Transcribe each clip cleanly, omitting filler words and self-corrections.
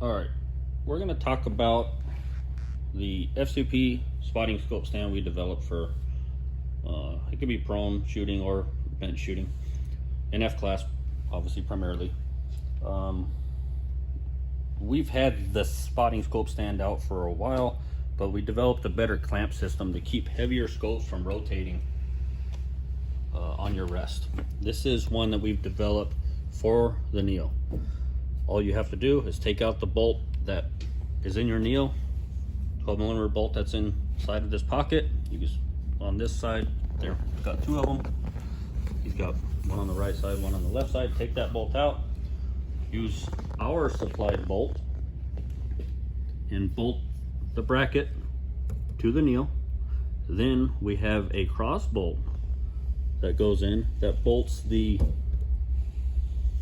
All right, we're going to talk about the FCP spotting scope stand we developed for, it could be prone shooting or bench shooting, in F-class, obviously primarily. We've had the spotting scope stand out for a while, but we developed a better clamp system to keep heavier scopes from rotating on your rest. This is one that we've developed for the Neo. All you have to do is take out the bolt that is in your Neo, 12mm bolt that's inside of this pocket. You just on this side there, got two of them. He's got one on the right side, one on the left side. Take that bolt out, use our supplied bolt and bolt the bracket to the Neo. Then we have a cross bolt that goes in that bolts the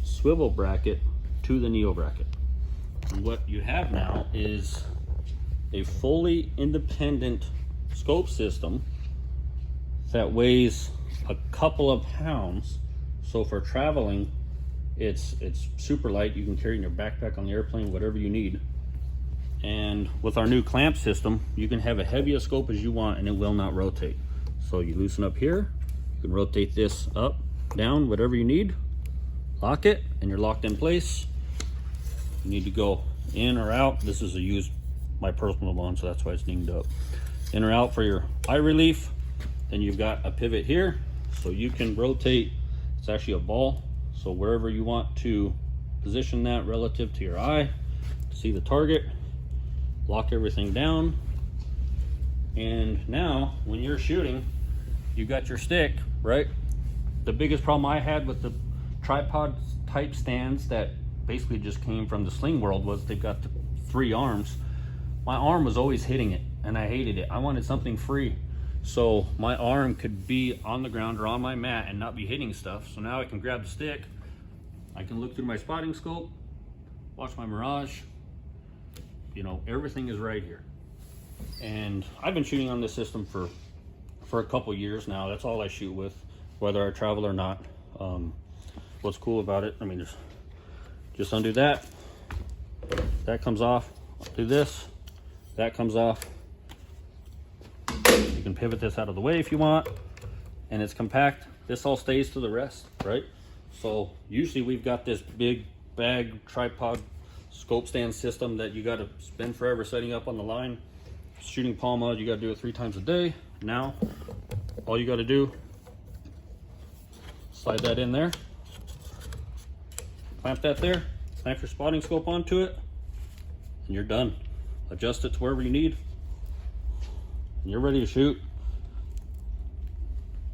swivel bracket to the Neo bracket. And what you have now is a fully independent scope system that weighs a couple of pounds. So for traveling, it's super light. You can carry in your backpack on the airplane, whatever you need. And with our new clamp system, you can have a heavy a scope as you want and it will not rotate. So you loosen up here, you can rotate this up, down, whatever you need, lock it, and you're locked in place. You need to go in or out. This is a used, my personal one, so that's why it's dinged up. In or out for your eye relief. Then you've got a pivot here, so you can rotate. It's actually a ball, so wherever you want to position that relative to your eye, see the target, lock everything down. And now when you're shooting, you got your stick, right? The biggest problem I had with the tripod type stands that basically just came from the sling world was they've got the three arms. My arm was always hitting it and I hated it. I wanted something free, so my arm could be on the ground or on my mat and not be hitting stuff. So now I can grab the stick, I can look through my spotting scope, watch my mirage, you know, everything is right here. And I've been shooting on this system for a couple years now. That's all I shoot with, whether I travel or not. What's cool about it, I mean, just undo that, that comes off, do this, that comes off. You can pivot this out of the way if you want, and it's compact. This all stays to the rest, right? So usually we've got this big bag tripod scope stand system that you got to spend forever setting up on the line. Shooting Palma, you got to do it 3 times a day. Now all you got to do, slide that in there, clamp that there, clamp your spotting scope onto it, and you're done. Adjust it to wherever you need, and you're ready to shoot.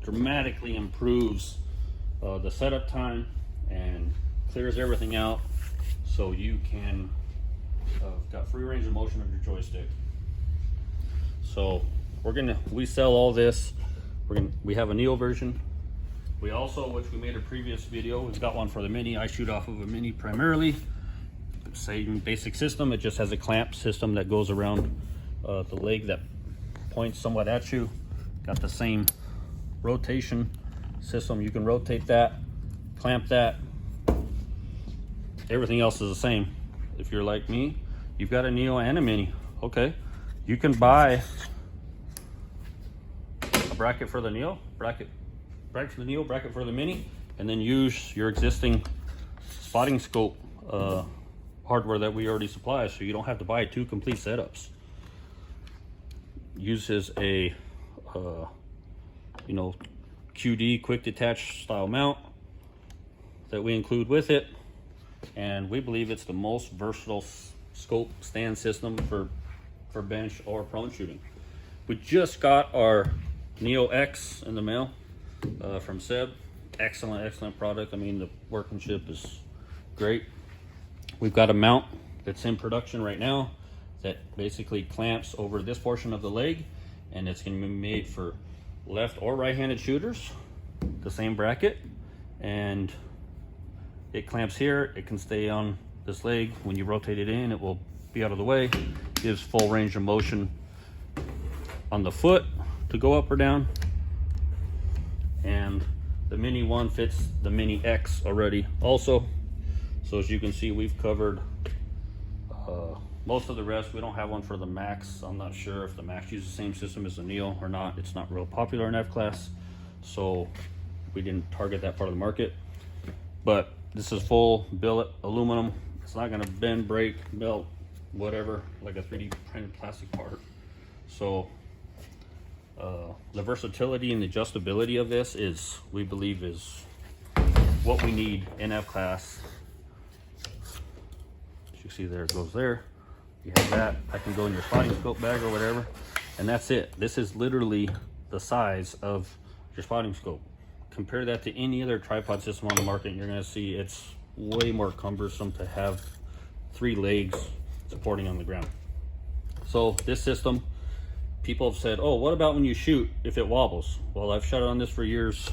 Dramatically improves the setup time and clears everything out, so you can got free range of motion of your joystick. So we sell all this. We have a Neo version. We also, which we made a previous video, we've got one for the Mini. I shoot off of a Mini primarily. Same basic system. It just has a clamp system that goes around the leg that points somewhat at you. Got the same rotation system. You can rotate that, clamp that. Everything else is the same. If you're like me, you've got a Neo and a Mini. Okay, you can buy a bracket for the Neo, bracket for the Neo, bracket for the Mini, and then use your existing spotting scope hardware that we already supply, so you don't have to buy 2 complete setups. Uses a you know, QD quick detach style mount that we include with it, and we believe it's the most versatile scope stand system for bench or prone shooting. We just got our Neo X in the mail from SEB. Excellent product. I mean, the workmanship is great. We've got a mount that's in production right now that basically clamps over this portion of the leg, and it's going to be made for left or right-handed shooters, the same bracket, and it clamps here. It can stay on this leg. When you rotate it in, it will be out of the way. Gives full range of motion on the foot to go up or down. And the Mini one fits the Mini X already also. So as you can see, we've covered Most of the rest, we don't have one for the Max. I'm not sure if the Max uses the same system as the Neo or not. It's not real popular in F-Class, so we didn't target that part of the market. But this is full billet aluminum. It's not gonna bend, break, melt, whatever, like a 3D printed plastic part. So the versatility and the adjustability of this is, we believe, is what we need in F-Class. As you see there, it goes there. You have that, that can go in your spotting scope bag or whatever, and that's it. This is literally the size of your spotting scope. Compare that to any other tripod system on the market, and you're gonna see it's way more cumbersome to have 3 legs supporting on the ground. So this system, people have said, oh, what about when you shoot if it wobbles? Well, I've shot on this for years,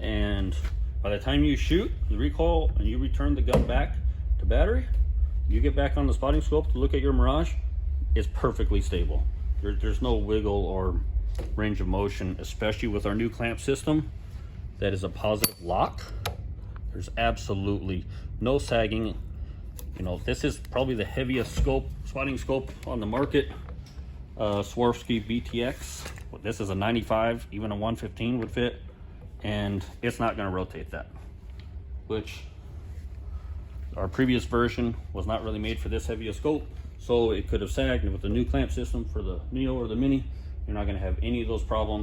and by the time you shoot, the recoil, and you return the gun back to battery, you get back on the spotting scope to look at your Mirage, it's perfectly stable. There's no wiggle or range of motion, especially with our new clamp system that is a positive lock. There's absolutely no sagging. You know, this is probably the heaviest spotting scope on the market. Swarovski BTX. This is a 95, even a 115 would fit, and it's not going to rotate that, which our previous version was not really made for this heavy a scope, so it could have sagged. With the new clamp system for the Neo or the Mini, you're not going to have any of those problems.